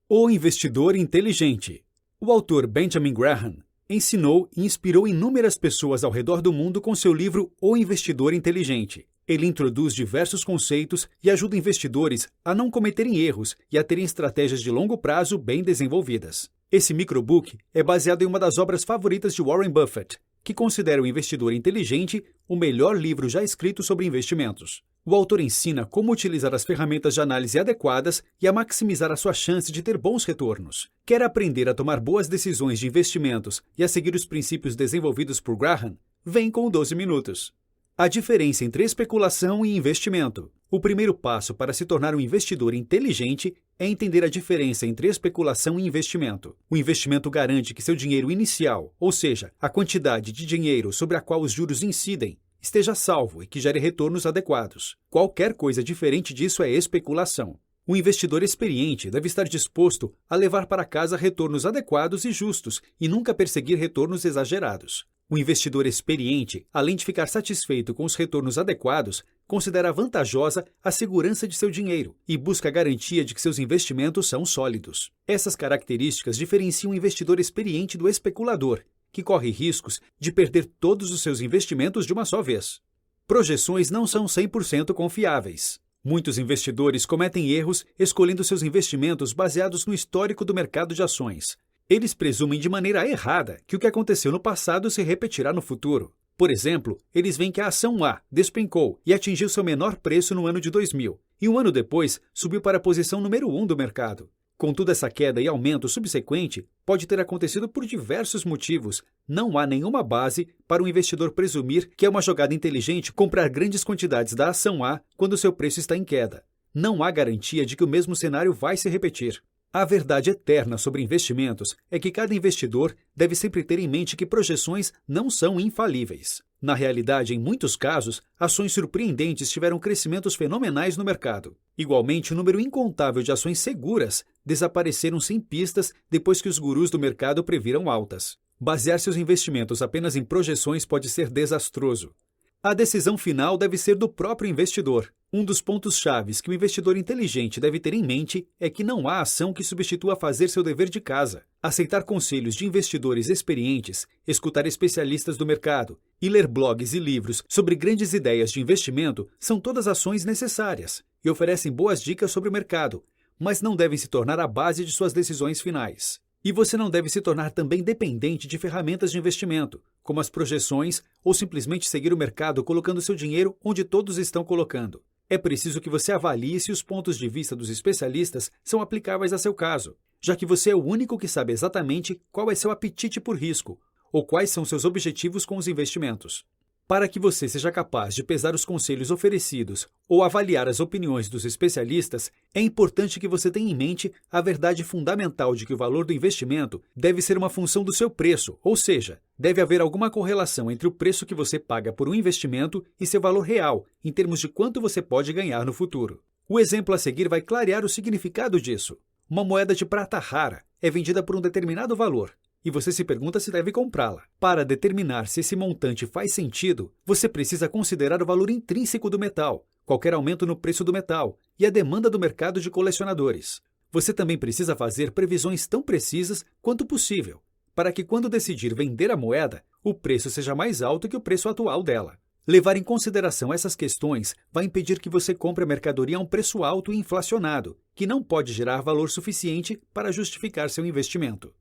O Investidor Inteligente. O autor Benjamin Graham ensinou e inspirou inúmeras pessoas ao redor do mundo com seu livro O Investidor Inteligente. Ele introduz diversos conceitos e ajuda investidores a não cometerem erros e a terem estratégias de longo prazo bem desenvolvidas. Esse microbook é baseado em uma das obras favoritas de Warren Buffett, que considera O Investidor Inteligente o melhor livro já escrito sobre investimentos. O autor ensina como utilizar as ferramentas de análise adequadas e a maximizar a sua chance de ter bons retornos. Quer aprender a tomar boas decisões de investimentos e a seguir os princípios desenvolvidos por Graham? Vem com 12 minutos. A diferença entre especulação e investimento. O primeiro passo para se tornar um investidor inteligente é entender a diferença entre especulação e investimento. O investimento garante que seu dinheiro inicial, ou seja, a quantidade de dinheiro sobre a qual os juros incidem, esteja salvo e que gere retornos adequados. Qualquer coisa diferente disso é especulação. O investidor experiente deve estar disposto a levar para casa retornos adequados e justos e nunca perseguir retornos exagerados. O investidor experiente, além de ficar satisfeito com os retornos adequados, considera vantajosa a segurança de seu dinheiro e busca a garantia de que seus investimentos são sólidos. Essas características diferenciam o investidor experiente do especulador, que corre riscos de perder todos os seus investimentos de uma só vez. Projeções não são 100% confiáveis. Muitos investidores cometem erros escolhendo seus investimentos baseados no histórico do mercado de ações. Eles presumem de maneira errada que o que aconteceu no passado se repetirá no futuro. Por exemplo, eles veem que a ação A despencou e atingiu seu menor preço no ano de 2000, e um ano depois subiu para a posição número 1 do mercado. Contudo, essa queda e aumento subsequente pode ter acontecido por diversos motivos. Não há nenhuma base para um investidor presumir que é uma jogada inteligente comprar grandes quantidades da ação A quando seu preço está em queda. Não há garantia de que o mesmo cenário vai se repetir. A verdade eterna sobre investimentos é que cada investidor deve sempre ter em mente que projeções não são infalíveis. Na realidade, em muitos casos, ações surpreendentes tiveram crescimentos fenomenais no mercado. Igualmente, o número incontável de ações seguras desapareceram sem pistas depois que os gurus do mercado previram altas. Basear seus investimentos apenas em projeções pode ser desastroso. A decisão final deve ser do próprio investidor. Um dos pontos chaves que o investidor inteligente deve ter em mente é que não há ação que substitua fazer seu dever de casa. Aceitar conselhos de investidores experientes, escutar especialistas do mercado e ler blogs e livros sobre grandes ideias de investimento são todas ações necessárias e oferecem boas dicas sobre o mercado, mas não devem se tornar a base de suas decisões finais. E você não deve se tornar também dependente de ferramentas de investimento, como as projeções ou simplesmente seguir o mercado colocando seu dinheiro onde todos estão colocando. É preciso que você avalie se os pontos de vista dos especialistas são aplicáveis a seu caso, já que você é o único que sabe exatamente qual é seu apetite por risco ou quais são seus objetivos com os investimentos. Para que você seja capaz de pesar os conselhos oferecidos ou avaliar as opiniões dos especialistas, é importante que você tenha em mente a verdade fundamental de que o valor do investimento deve ser uma função do seu preço, ou seja, deve haver alguma correlação entre o preço que você paga por um investimento e seu valor real, em termos de quanto você pode ganhar no futuro. O exemplo a seguir vai clarear o significado disso. Uma moeda de prata rara é vendida por um determinado valor, e você se pergunta se deve comprá-la. Para determinar se esse montante faz sentido, você precisa considerar o valor intrínseco do metal, qualquer aumento no preço do metal e a demanda do mercado de colecionadores. Você também precisa fazer previsões tão precisas quanto possível, para que quando decidir vender a moeda, o preço seja mais alto que o preço atual dela. Levar em consideração essas questões vai impedir que você compre a mercadoria a um preço alto e inflacionado, que não pode gerar valor suficiente para justificar seu investimento.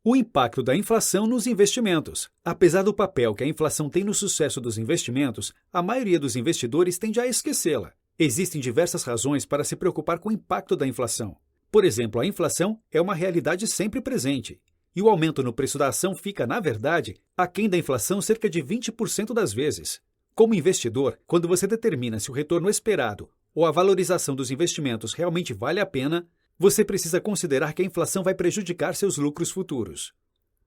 O impacto da inflação nos investimentos. Apesar do papel que a inflação tem no sucesso dos investimentos, a maioria dos investidores tende a esquecê-la. Existem diversas razões para se preocupar com o impacto da inflação. Por exemplo, a inflação é uma realidade sempre presente, e o aumento no preço da ação fica, na verdade, aquém da inflação cerca de 20% das vezes. Como investidor, quando você determina se o retorno esperado ou a valorização dos investimentos realmente vale a pena, você precisa considerar que a inflação vai prejudicar seus lucros futuros.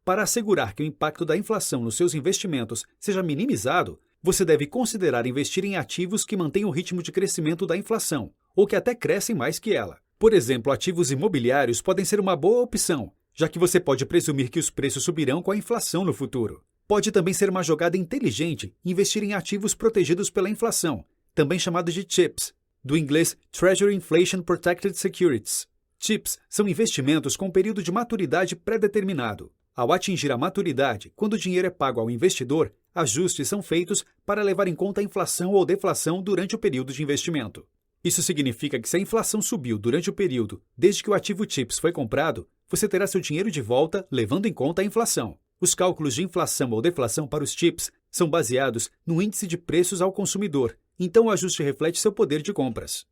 Para assegurar que o impacto da inflação nos seus investimentos seja minimizado, você deve considerar investir em ativos que mantêm o ritmo de crescimento da inflação, ou que até crescem mais que ela. Por exemplo, ativos imobiliários podem ser uma boa opção, já que você pode presumir que os preços subirão com a inflação no futuro. Pode também ser uma jogada inteligente investir em ativos protegidos pela inflação, também chamados de CHIPS, do inglês Treasury Inflation Protected Securities. TIPS são investimentos com período de maturidade pré-determinado. Ao atingir a maturidade, quando o dinheiro é pago ao investidor, ajustes são feitos para levar em conta a inflação ou deflação durante o período de investimento. Isso significa que se a inflação subiu durante o período desde que o ativo TIPS foi comprado, você terá seu dinheiro de volta levando em conta a inflação. Os cálculos de inflação ou deflação para os TIPS são baseados no índice de preços ao consumidor, então o ajuste reflete seu poder de compras.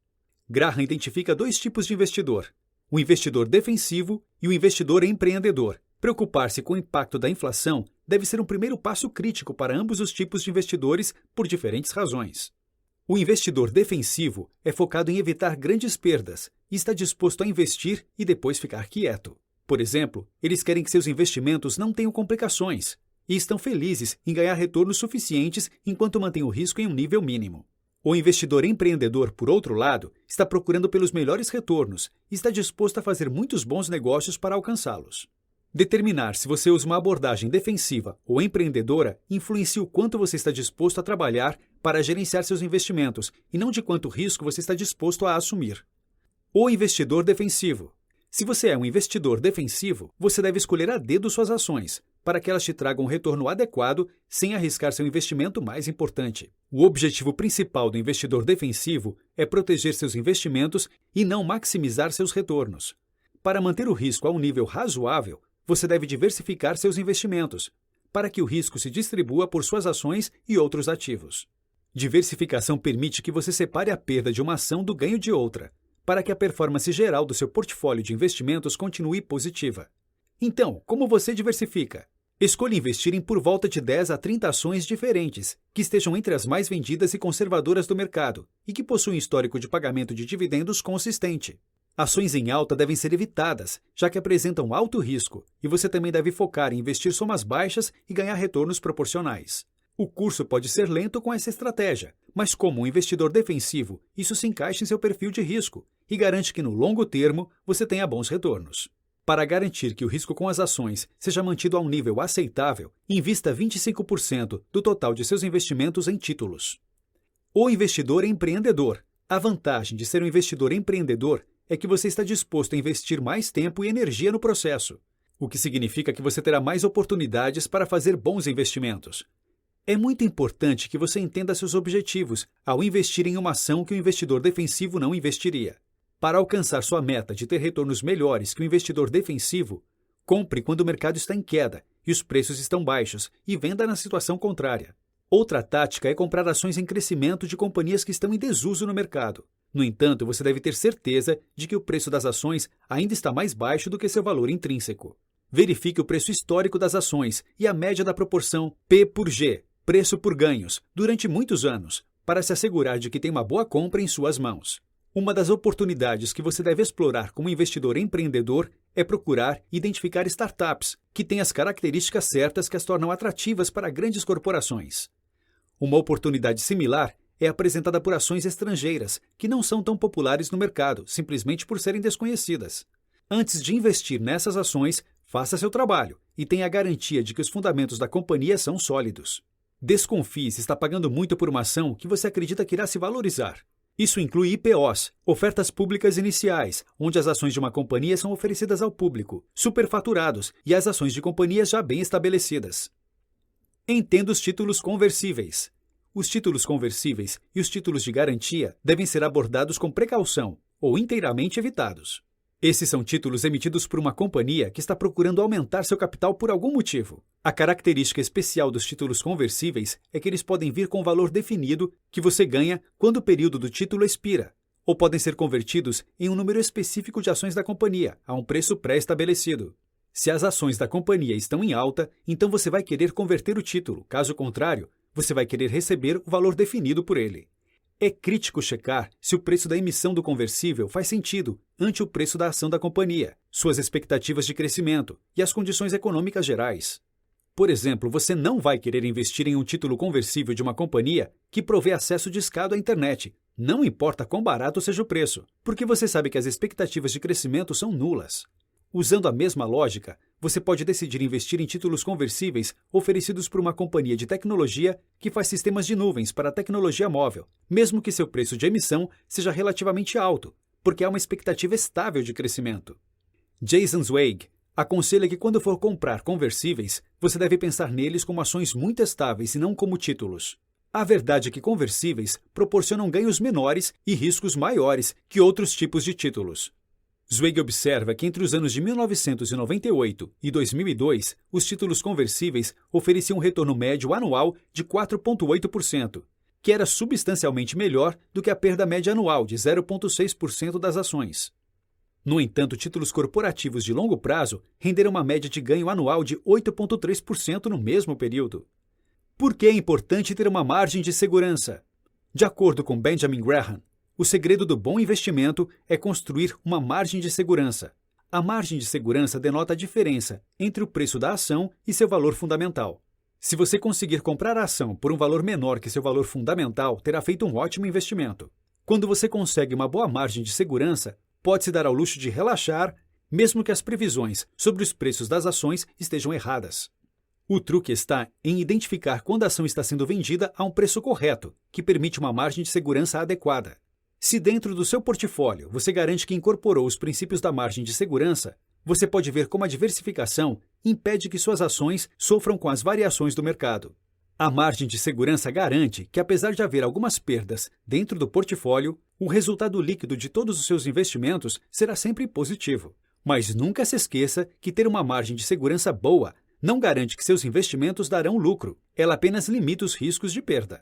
Graham identifica dois tipos de investidor: o investidor defensivo e o investidor empreendedor. Preocupar-se com o impacto da inflação deve ser um primeiro passo crítico para ambos os tipos de investidores por diferentes razões. O investidor defensivo é focado em evitar grandes perdas e está disposto a investir e depois ficar quieto. Por exemplo, eles querem que seus investimentos não tenham complicações e estão felizes em ganhar retornos suficientes enquanto mantêm o risco em um nível mínimo. O investidor empreendedor, por outro lado, está procurando pelos melhores retornos e está disposto a fazer muitos bons negócios para alcançá-los. Determinar se você usa uma abordagem defensiva ou empreendedora influencia o quanto você está disposto a trabalhar para gerenciar seus investimentos e não de quanto risco você está disposto a assumir. O investidor defensivo. Se você é um investidor defensivo, você deve escolher a dedo suas ações, para que elas te tragam um retorno adequado sem arriscar seu investimento mais importante. O objetivo principal do investidor defensivo é proteger seus investimentos e não maximizar seus retornos. Para manter o risco a um nível razoável, você deve diversificar seus investimentos, para que o risco se distribua por suas ações e outros ativos. Diversificação permite que você separe a perda de uma ação do ganho de outra, para que a performance geral do seu portfólio de investimentos continue positiva. Então, como você diversifica? Escolha investir em por volta de 10 a 30 ações diferentes, que estejam entre as mais vendidas e conservadoras do mercado e que possuem histórico de pagamento de dividendos consistente. Ações em alta devem ser evitadas, já que apresentam alto risco, e você também deve focar em investir somas baixas e ganhar retornos proporcionais. O curso pode ser lento com essa estratégia, mas como um investidor defensivo, isso se encaixa em seu perfil de risco e garante que no longo termo você tenha bons retornos. Para garantir que o risco com as ações seja mantido a um nível aceitável, invista 25% do total de seus investimentos em títulos. O investidor empreendedor. A vantagem de ser um investidor empreendedor é que você está disposto a investir mais tempo e energia no processo, o que significa que você terá mais oportunidades para fazer bons investimentos. É muito importante que você entenda seus objetivos ao investir em uma ação que o investidor defensivo não investiria. Para alcançar sua meta de ter retornos melhores que o investidor defensivo, compre quando o mercado está em queda e os preços estão baixos e venda na situação contrária. Outra tática é comprar ações em crescimento de companhias que estão em desuso no mercado. No entanto, você deve ter certeza de que o preço das ações ainda está mais baixo do que seu valor intrínseco. Verifique o preço histórico das ações e a média da proporção P por G, preço por ganhos, durante muitos anos, para se assegurar de que tem uma boa compra em suas mãos. Uma das oportunidades que você deve explorar como investidor empreendedor é procurar e identificar startups que têm as características certas que as tornam atrativas para grandes corporações. Uma oportunidade similar é apresentada por ações estrangeiras, que não são tão populares no mercado, simplesmente por serem desconhecidas. Antes de investir nessas ações, faça seu trabalho e tenha a garantia de que os fundamentos da companhia são sólidos. Desconfie se está pagando muito por uma ação que você acredita que irá se valorizar. Isso inclui IPOs, ofertas públicas iniciais, onde as ações de uma companhia são oferecidas ao público, superfaturados e as ações de companhias já bem estabelecidas. Entenda os títulos conversíveis. Os títulos conversíveis e os títulos de garantia devem ser abordados com precaução ou inteiramente evitados. Esses são títulos emitidos por uma companhia que está procurando aumentar seu capital por algum motivo. A característica especial dos títulos conversíveis é que eles podem vir com um valor definido que você ganha quando o período do título expira, ou podem ser convertidos em um número específico de ações da companhia, a um preço pré-estabelecido. Se as ações da companhia estão em alta, então você vai querer converter o título, caso contrário, você vai querer receber o valor definido por ele. É crítico checar se o preço da emissão do conversível faz sentido ante o preço da ação da companhia, suas expectativas de crescimento e as condições econômicas gerais. Por exemplo, você não vai querer investir em um título conversível de uma companhia que provê acesso discado à internet, não importa quão barato seja o preço, porque você sabe que as expectativas de crescimento são nulas. Usando a mesma lógica, você pode decidir investir em títulos conversíveis oferecidos por uma companhia de tecnologia que faz sistemas de nuvens para a tecnologia móvel, mesmo que seu preço de emissão seja relativamente alto, porque há uma expectativa estável de crescimento. Jason Zweig aconselha que quando for comprar conversíveis, você deve pensar neles como ações muito estáveis e não como títulos. A verdade é que conversíveis proporcionam ganhos menores e riscos maiores que outros tipos de títulos. Zweig observa que entre os anos de 1998 e 2002, os títulos conversíveis ofereciam um retorno médio anual de 4,8%, que era substancialmente melhor do que a perda média anual de 0,6% das ações. No entanto, títulos corporativos de longo prazo renderam uma média de ganho anual de 8,3% no mesmo período. Por que é importante ter uma margem de segurança? De acordo com Benjamin Graham, o segredo do bom investimento é construir uma margem de segurança. A margem de segurança denota a diferença entre o preço da ação e seu valor fundamental. Se você conseguir comprar a ação por um valor menor que seu valor fundamental, terá feito um ótimo investimento. Quando você consegue uma boa margem de segurança, pode-se dar ao luxo de relaxar, mesmo que as previsões sobre os preços das ações estejam erradas. O truque está em identificar quando a ação está sendo vendida a um preço correto, que permite uma margem de segurança adequada. Se dentro do seu portfólio você garante que incorporou os princípios da margem de segurança, você pode ver como a diversificação impede que suas ações sofram com as variações do mercado. A margem de segurança garante que, apesar de haver algumas perdas dentro do portfólio, o resultado líquido de todos os seus investimentos será sempre positivo. Mas nunca se esqueça que ter uma margem de segurança boa não garante que seus investimentos darão lucro, ela apenas limita os riscos de perda.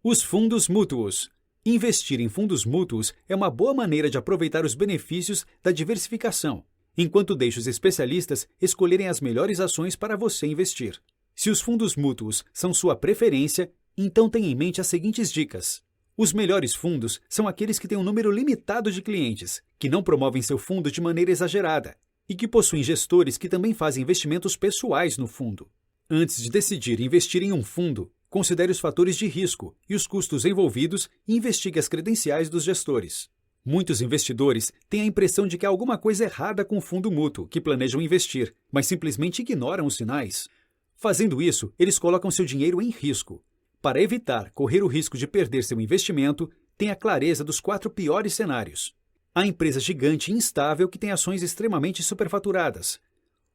Os fundos mútuos. Investir em fundos mútuos é uma boa maneira de aproveitar os benefícios da diversificação, enquanto deixa os especialistas escolherem as melhores ações para você investir. Se os fundos mútuos são sua preferência, então tenha em mente as seguintes dicas. Os melhores fundos são aqueles que têm um número limitado de clientes, que não promovem seu fundo de maneira exagerada e que possuem gestores que também fazem investimentos pessoais no fundo. Antes de decidir investir em um fundo, considere os fatores de risco e os custos envolvidos e investigue as credenciais dos gestores. Muitos investidores têm a impressão de que há alguma coisa errada com o fundo mútuo que planejam investir, mas simplesmente ignoram os sinais. Fazendo isso, eles colocam seu dinheiro em risco. Para evitar correr o risco de perder seu investimento, tenha clareza dos 4 piores cenários. A empresa gigante e instável que tem ações extremamente superfaturadas.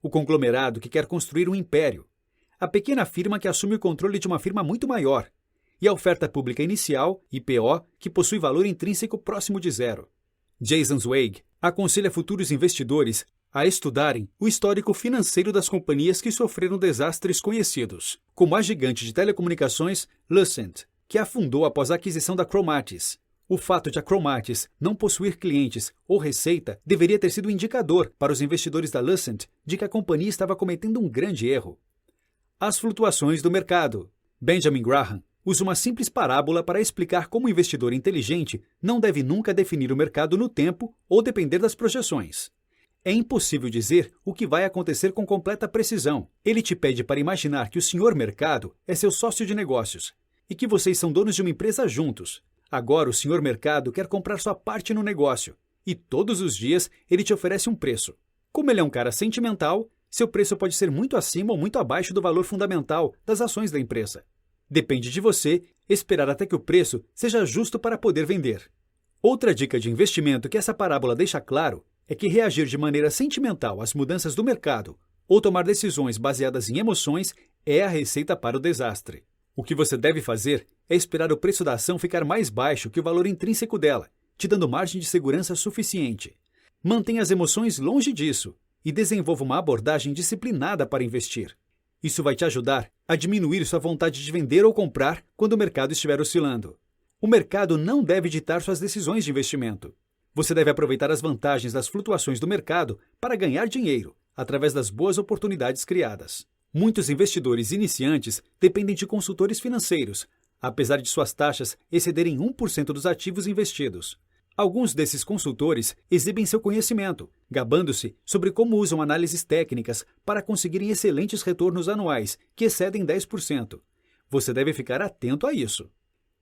O conglomerado que quer construir um império. A pequena firma que assume o controle de uma firma muito maior. E a oferta pública inicial, IPO, que possui valor intrínseco próximo de zero. Jason Zweig aconselha futuros investidores a estudarem o histórico financeiro das companhias que sofreram desastres conhecidos, como a gigante de telecomunicações Lucent, que afundou após a aquisição da Cromatis. O fato de a Cromatis não possuir clientes ou receita deveria ter sido um indicador para os investidores da Lucent de que a companhia estava cometendo um grande erro. As flutuações do mercado. Benjamin Graham usa uma simples parábola para explicar como o investidor inteligente não deve nunca definir o mercado no tempo ou depender das projeções. É impossível dizer o que vai acontecer com completa precisão. Ele te pede para imaginar que o senhor mercado é seu sócio de negócios e que vocês são donos de uma empresa juntos. Agora o senhor mercado quer comprar sua parte no negócio e todos os dias ele te oferece um preço. Como ele é um cara sentimental, seu preço pode ser muito acima ou muito abaixo do valor fundamental das ações da empresa. Depende de você esperar até que o preço seja justo para poder vender. Outra dica de investimento que essa parábola deixa claro é que reagir de maneira sentimental às mudanças do mercado ou tomar decisões baseadas em emoções é a receita para o desastre. O que você deve fazer é esperar o preço da ação ficar mais baixo que o valor intrínseco dela, te dando margem de segurança suficiente. Mantenha as emoções longe disso e desenvolva uma abordagem disciplinada para investir. Isso vai te ajudar a diminuir sua vontade de vender ou comprar quando o mercado estiver oscilando. O mercado não deve ditar suas decisões de investimento. Você deve aproveitar as vantagens das flutuações do mercado para ganhar dinheiro, através das boas oportunidades criadas. Muitos investidores iniciantes dependem de consultores financeiros, apesar de suas taxas excederem 1% dos ativos investidos. Alguns desses consultores exibem seu conhecimento, gabando-se sobre como usam análises técnicas para conseguirem excelentes retornos anuais, que excedem 10%. Você deve ficar atento a isso.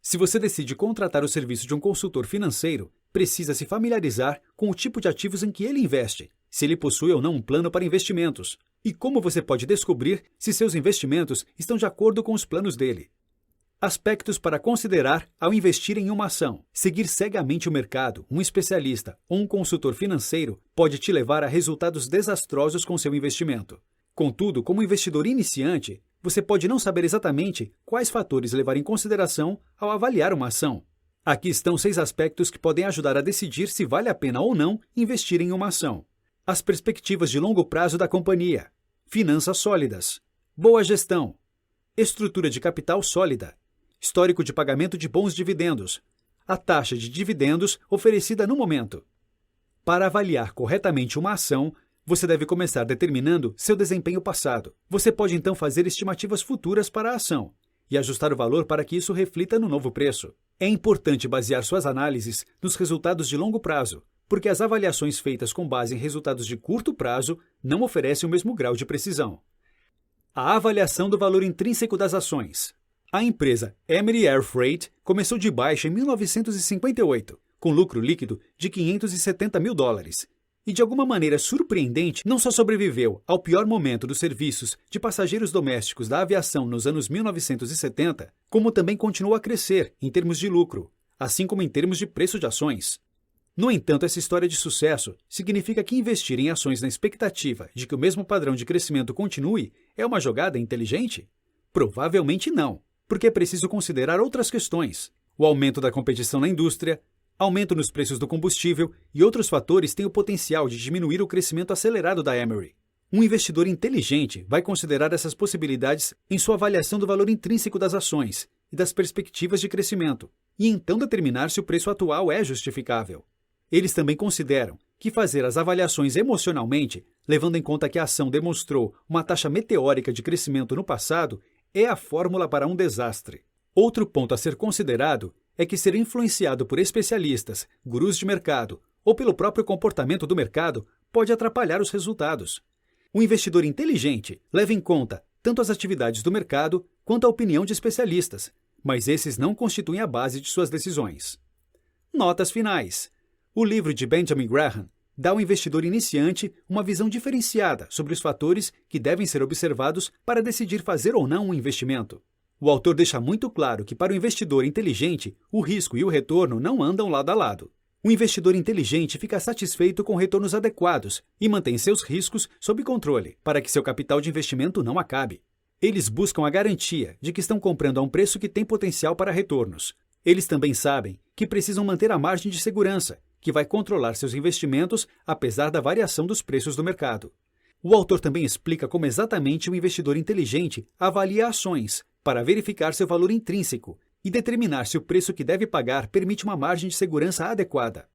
Se você decide contratar o serviço de um consultor financeiro, precisa se familiarizar com o tipo de ativos em que ele investe, se ele possui ou não um plano para investimentos, e como você pode descobrir se seus investimentos estão de acordo com os planos dele. Aspectos para considerar ao investir em uma ação. Seguir cegamente o mercado, um especialista ou um consultor financeiro pode te levar a resultados desastrosos com seu investimento. Contudo, como investidor iniciante, você pode não saber exatamente quais fatores levar em consideração ao avaliar uma ação. Aqui estão 6 aspectos que podem ajudar a decidir se vale a pena ou não investir em uma ação. As perspectivas de longo prazo da companhia, finanças sólidas, boa gestão, estrutura de capital sólida, histórico de pagamento de bons dividendos, a taxa de dividendos oferecida no momento. Para avaliar corretamente uma ação, você deve começar determinando seu desempenho passado. Você pode então fazer estimativas futuras para a ação e ajustar o valor para que isso reflita no novo preço. É importante basear suas análises nos resultados de longo prazo, porque as avaliações feitas com base em resultados de curto prazo não oferecem o mesmo grau de precisão. A avaliação do valor intrínseco das ações. A empresa Emery Air Freight começou de baixo em 1958, com lucro líquido de $570 mil. E de alguma maneira surpreendente, não só sobreviveu ao pior momento dos serviços de passageiros domésticos da aviação nos anos 1970, como também continuou a crescer em termos de lucro, assim como em termos de preço de ações. No entanto, essa história de sucesso significa que investir em ações na expectativa de que o mesmo padrão de crescimento continue é uma jogada inteligente? Provavelmente não, porque é preciso considerar outras questões. O aumento da competição na indústria, aumento nos preços do combustível e outros fatores têm o potencial de diminuir o crescimento acelerado da Emery. Um investidor inteligente vai considerar essas possibilidades em sua avaliação do valor intrínseco das ações e das perspectivas de crescimento, e então determinar se o preço atual é justificável. Eles também consideram que fazer as avaliações emocionalmente, levando em conta que a ação demonstrou uma taxa meteórica de crescimento no passado, é a fórmula para um desastre. Outro ponto a ser considerado é que ser influenciado por especialistas, gurus de mercado ou pelo próprio comportamento do mercado pode atrapalhar os resultados. O investidor inteligente leva em conta tanto as atividades do mercado quanto a opinião de especialistas, mas esses não constituem a base de suas decisões. Notas finais. O livro de Benjamin Graham dá ao investidor iniciante uma visão diferenciada sobre os fatores que devem ser observados para decidir fazer ou não um investimento. O autor deixa muito claro que para o investidor inteligente, o risco e o retorno não andam lado a lado. O investidor inteligente fica satisfeito com retornos adequados e mantém seus riscos sob controle para que seu capital de investimento não acabe. Eles buscam a garantia de que estão comprando a um preço que tem potencial para retornos. Eles também sabem que precisam manter a margem de segurança, que vai controlar seus investimentos apesar da variação dos preços do mercado. O autor também explica como exatamente o investidor inteligente avalia ações para verificar seu valor intrínseco e determinar se o preço que deve pagar permite uma margem de segurança adequada.